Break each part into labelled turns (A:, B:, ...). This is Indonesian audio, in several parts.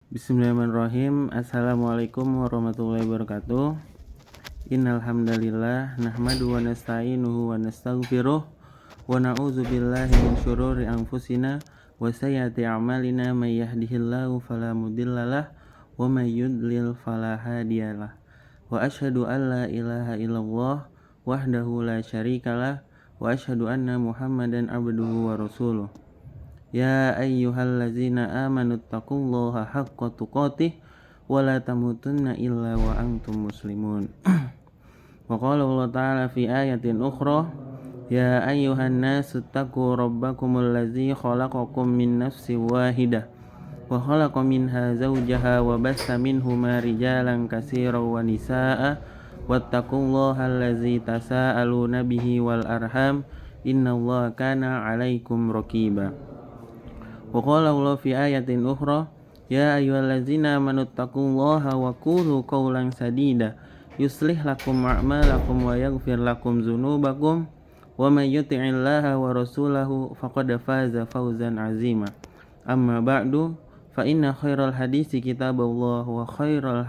A: Bismillahirrahmanirrahim. Assalamualaikum warahmatullahi wabarakatuh. Innal hamdalillah nahmadu wa nasta'inuhu wa nastaghfiruh wa na'udzu billahi min syururi anfusina wa sayyiati a'malina may yahdihillahu fala mudhillalah wa may yudlil fala hadiyalah. Wa asyhadu an la ilaha illallah wahdahu la syarikalah wa asyhadu anna Muhammadan abduhu wa rasuluh. Ya ayyuhallazina amanu taqullaha haqqa tuqatih wa la tamutunna illa wa antum muslimun. Wa qala Allah ta'ala fi ayatin ukhra, ya ayyuhan nasu taqu rabbakumul ladzi khalaqakum min nafsin wahidah wa khalaqa minha zawjaha wa bassa minhuma rijalan katsiran wa nisaa'a wattaqullaha allazi tasaaluna bihi wal arham innallaha kana 'alaikum raqiba. Wa qala Allah fi ayatin ukhra, ya ayyuhallazina amanu taqullaha wa qulu qawlan sadida yuslih lakum a'malakum wa yaghfir lakum dzunubakum wa may yuti'illaha wa rasulahu faqad faza fawzan 'azima. Amma ba'du, fa inna khairal hadisi kitabullah wa khairal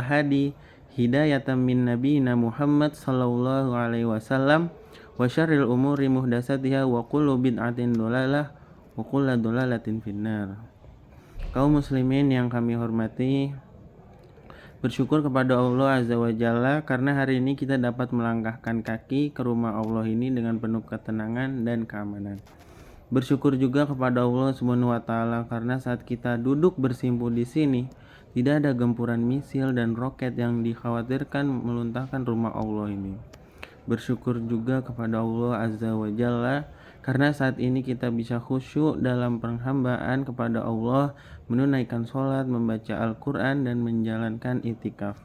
A: hadi hidayatan min nabiyina Muhammad sallallahu alaihi wasallam wa syarril umuri muhdatsatiha wa kullu bid'atin dhalalah wa kullu dhalalatin finnar. Kaum muslimin yang kami hormati, bersyukur kepada Allah Azza wa Jalla karena hari ini kita dapat melangkahkan kaki ke rumah Allah ini dengan penuh ketenangan dan keamanan. Bersyukur juga kepada Allah Subhanahu wa taala karena saat kita duduk bersimpuh di sini tidak ada gempuran misil dan roket yang dikhawatirkan meluntahkan rumah Allah ini. Bersyukur juga kepada Allah Azza wa Jalla karena saat ini kita bisa khusyuk dalam penghambaan kepada Allah, menunaikan sholat, membaca Al-Quran dan menjalankan itikaf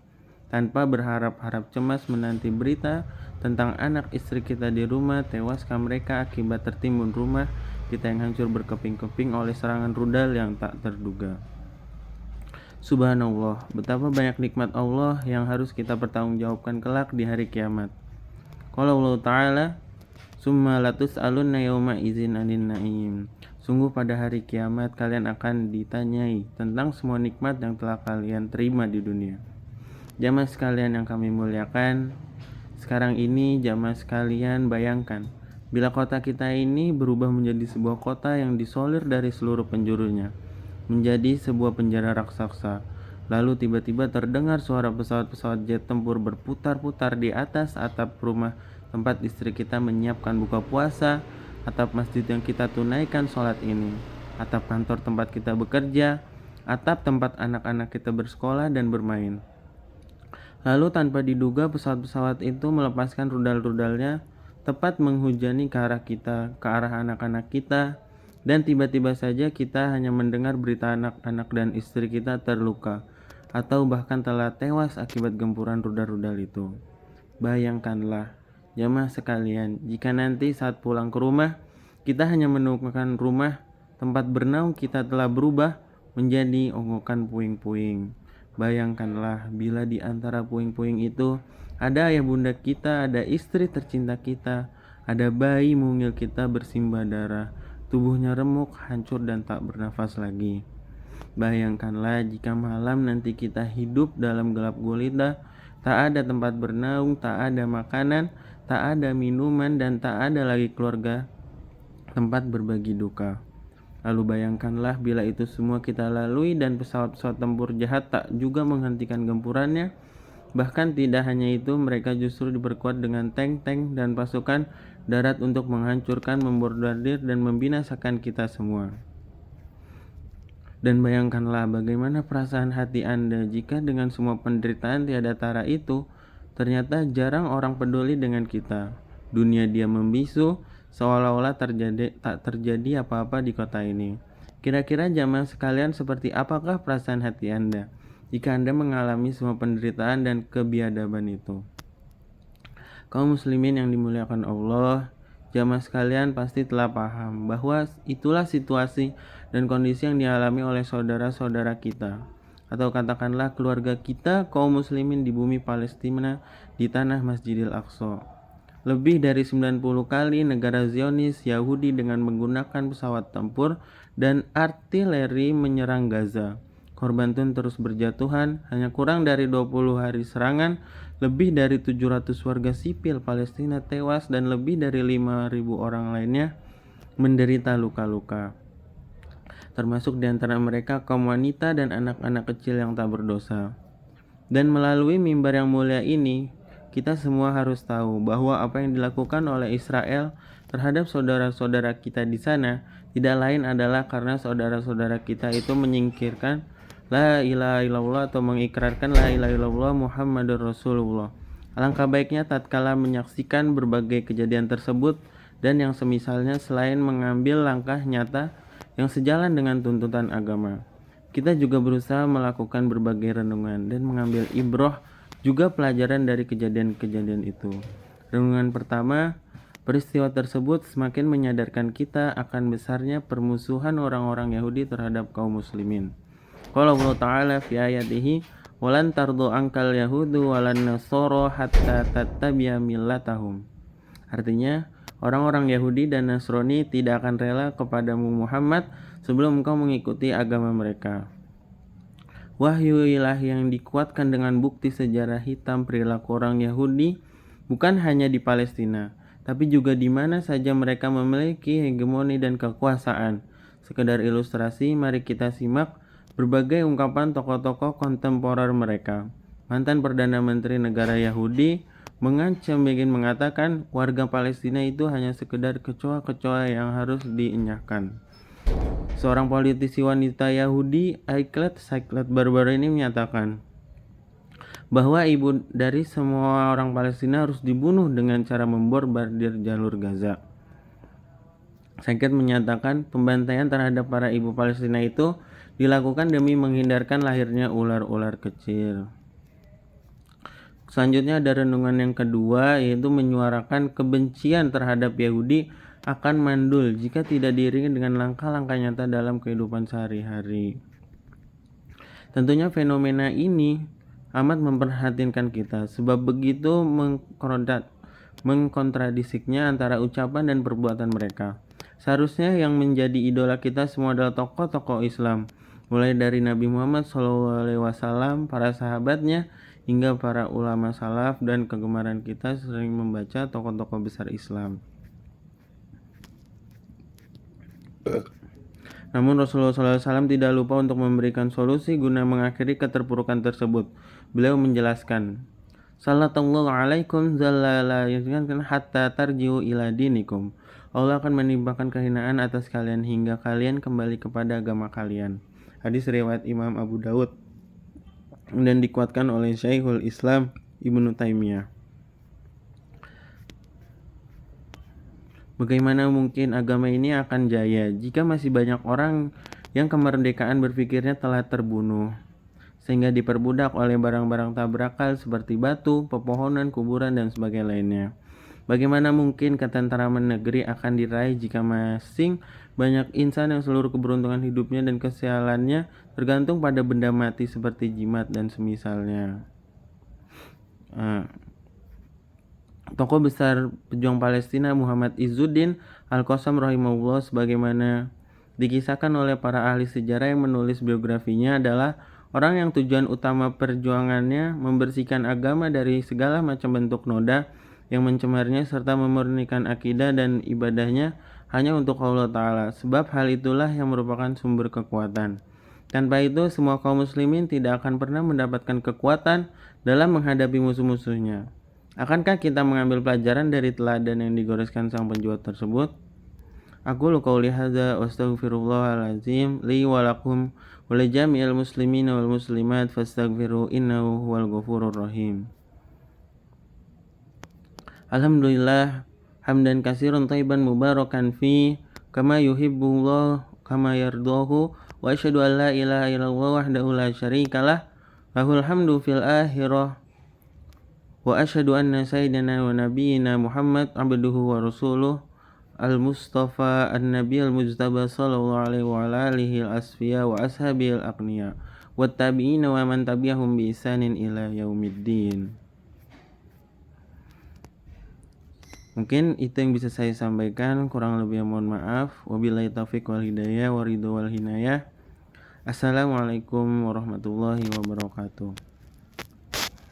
A: tanpa berharap-harap cemas menanti berita tentang anak istri kita di rumah, tewaskah mereka akibat tertimbun rumah kita yang hancur berkeping-keping oleh serangan rudal yang tak terduga. Subhanallah, betapa banyak nikmat Allah yang harus kita pertanggungjawabkan kelak di hari kiamat. Qala Allah Ta'ala, summa latus'alunna yawma idzin 'anin na'im. Sungguh pada hari kiamat kalian akan ditanyai tentang semua nikmat yang telah kalian terima di dunia. Jamaah sekalian yang kami muliakan, sekarang ini jamaah sekalian bayangkan bila kota kita ini berubah menjadi sebuah kota yang disolir dari seluruh penjurunya, menjadi sebuah penjara raksasa. Lalu tiba-tiba terdengar suara pesawat-pesawat jet tempur berputar-putar di atas atap rumah tempat istri kita menyiapkan buka puasa, atap masjid yang kita tunaikan sholat ini, atap kantor tempat kita bekerja, atap tempat anak-anak kita bersekolah dan bermain. Lalu tanpa diduga pesawat-pesawat itu melepaskan rudal-rudalnya tepat menghujani ke arah kita, ke arah anak-anak kita, dan tiba-tiba saja kita hanya mendengar berita anak-anak dan istri kita terluka atau bahkan telah tewas akibat gempuran rudal-rudal itu. Bayangkanlah, jamaah sekalian, jika nanti saat pulang ke rumah, kita hanya menemukan rumah tempat bernaung kita telah berubah menjadi onggokan puing-puing. Bayangkanlah bila di antara puing-puing itu ada ayah bunda kita, ada istri tercinta kita, ada bayi mungil kita bersimbah darah, tubuhnya remuk, hancur dan tak bernafas lagi. Bayangkanlah jika malam nanti kita hidup dalam gelap gulita, tak ada tempat bernaung, tak ada makanan, tak ada minuman, dan tak ada lagi keluarga tempat berbagi duka. Lalu bayangkanlah bila itu semua kita lalui dan pesawat-pesawat tempur jahat tak juga menghentikan gempurannya. Bahkan tidak hanya itu, mereka justru diperkuat dengan tank-tank dan pasukan darat untuk menghancurkan, membordardir, dan membinasakan kita semua. Dan bayangkanlah bagaimana perasaan hati Anda jika dengan semua penderitaan tiada tara itu, ternyata jarang orang peduli dengan kita. Dunia diam membisu, seolah-olah tak terjadi apa-apa di kota ini. Kira-kira jamaah sekalian, seperti apakah perasaan hati Anda jika Anda mengalami semua penderitaan dan kebiadaban itu? Kaum muslimin yang dimuliakan Allah, jamaah sekalian pasti telah paham bahwa itulah situasi dan kondisi yang dialami oleh saudara-saudara kita, atau katakanlah keluarga kita kaum muslimin di bumi Palestina, di tanah Masjidil Aqsa. lebih dari 90 kali negara Zionis Yahudi dengan menggunakan pesawat tempur dan artileri menyerang Gaza. Korban pun terus berjatuhan, hanya kurang dari 20 hari serangan, lebih dari 700 warga sipil Palestina tewas dan lebih dari 5.000 orang lainnya menderita luka-luka. Termasuk di antara mereka kaum wanita dan anak-anak kecil yang tak berdosa. Dan melalui mimbar yang mulia ini, kita semua harus tahu bahwa apa yang dilakukan oleh Israel terhadap saudara-saudara kita di sana tidak lain adalah karena saudara-saudara kita itu menyingkirkan la ilaha illallah atau mengikrarkan la ilaha illallah Muhammadur Rasulullah. Alangkah baiknya tatkala menyaksikan berbagai kejadian tersebut dan yang semisalnya selain mengambil langkah nyata yang sejalan dengan tuntutan agama, kita juga berusaha melakukan berbagai renungan dan mengambil ibroh juga pelajaran dari kejadian-kejadian itu. Renungan pertama, peristiwa tersebut semakin menyadarkan kita akan besarnya permusuhan orang-orang Yahudi terhadap kaum muslimin. Qala Allah Ta'ala fi ayatihi walan tardu ankal yahudu walan nasoro hatta tattabi'a millatahum. Artinya, orang-orang Yahudi dan Nasrani tidak akan rela kepadamu Muhammad sebelum engkau mengikuti agama mereka. Wahyu ilahi yang dikuatkan dengan bukti sejarah hitam perilaku orang Yahudi bukan hanya di Palestina, tapi juga di mana saja mereka memiliki hegemoni dan kekuasaan. Sekedar ilustrasi, mari kita simak berbagai ungkapan tokoh-tokoh kontemporer mereka. Mantan Perdana Menteri negara Yahudi mengancam Begin mengatakan warga Palestina itu hanya sekedar kecoa-kecoa yang harus dienyahkan. Seorang politisi wanita Yahudi, Aiklet baru-baru ini menyatakan bahwa ibu dari semua orang Palestina harus dibunuh dengan cara memborbardir jalur Gaza. Aiklet menyatakan pembantaian terhadap para ibu Palestina itu dilakukan demi menghindarkan lahirnya ular-ular kecil. Selanjutnya ada renungan yang kedua, yaitu menyuarakan kebencian terhadap Yahudi akan mandul jika tidak diiringi dengan langkah-langkah nyata dalam kehidupan sehari-hari. Tentunya fenomena ini amat memperhatinkan kita, sebab begitu mengkontradikasinya antara ucapan dan perbuatan mereka. Seharusnya yang menjadi idola kita semua adalah tokoh-tokoh Islam, mulai dari Nabi Muhammad SAW, para sahabatnya, hingga para ulama salaf, dan kegemaran kita sering membaca tokoh-tokoh besar Islam. Namun Rasulullah SAW tidak lupa untuk memberikan solusi guna mengakhiri keterpurukan tersebut. Beliau menjelaskan, Sallallahu alaikum zalalayakan hatta tarjiu ila dinikum. Allah akan menimpakan kehinaan atas kalian hingga kalian kembali kepada agama kalian. Hadis riwayat Imam Abu Daud dan dikuatkan oleh Syekhul Islam Ibnu Taimiyah. Bagaimana mungkin agama ini akan jaya jika masih banyak orang yang kemerdekaan berpikirnya telah terbunuh, sehingga diperbudak oleh barang-barang tak berakal seperti batu, pepohonan, kuburan, dan sebagainya lainnya. Bagaimana mungkin ketentraman negeri akan diraih jika masing banyak insan yang seluruh keberuntungan hidupnya dan kesialannya tergantung pada benda mati seperti jimat dan semisalnya. Tokoh besar pejuang Palestina Muhammad Izzuddin Al-Qassam rahimahullah, sebagaimana dikisahkan oleh para ahli sejarah yang menulis biografinya, adalah orang yang tujuan utama perjuangannya membersihkan agama dari segala macam bentuk noda yang mencemarnya serta memurnikan akidah dan ibadahnya hanya untuk Allah Ta'ala, sebab hal itulah yang merupakan sumber kekuatan. Tanpa itu, semua kaum muslimin tidak akan pernah mendapatkan kekuatan dalam menghadapi musuh-musuhnya. Akankah kita mengambil pelajaran dari teladan yang digoreskan sang penjual tersebut? Aku qauli hadza wa astaghfirullahalazim li wa lakum wa li jami'il muslimin wal muslimat fastaghfiru innahu huwal ghafurur rahim. Alhamdulillah hamdan katsiran thayyiban mubarakan fi kama yuhibbullah kama yardahu wa asyhadu an la ilaha illallah wahdahu la syarikalah lahul hamdu fil akhirah wa asyhadu anna sayyidina wa nabiyyina Muhammad abduhu wa rasuluh al-mustafa an-nabiy al-mujtaba sallallahu alaihi wa alihi al-asfiya wa ashabi al-aqniya wa tabi'ina wa man tabi'ahum bi ihsanin ila yaumiddin. Mungkin itu yang bisa saya sampaikan, kurang lebih mohon maaf. Wabillahi taufiq wal hidayah wa ridho wal hinayah. Assalamualaikum warahmatullahi wabarakatuh.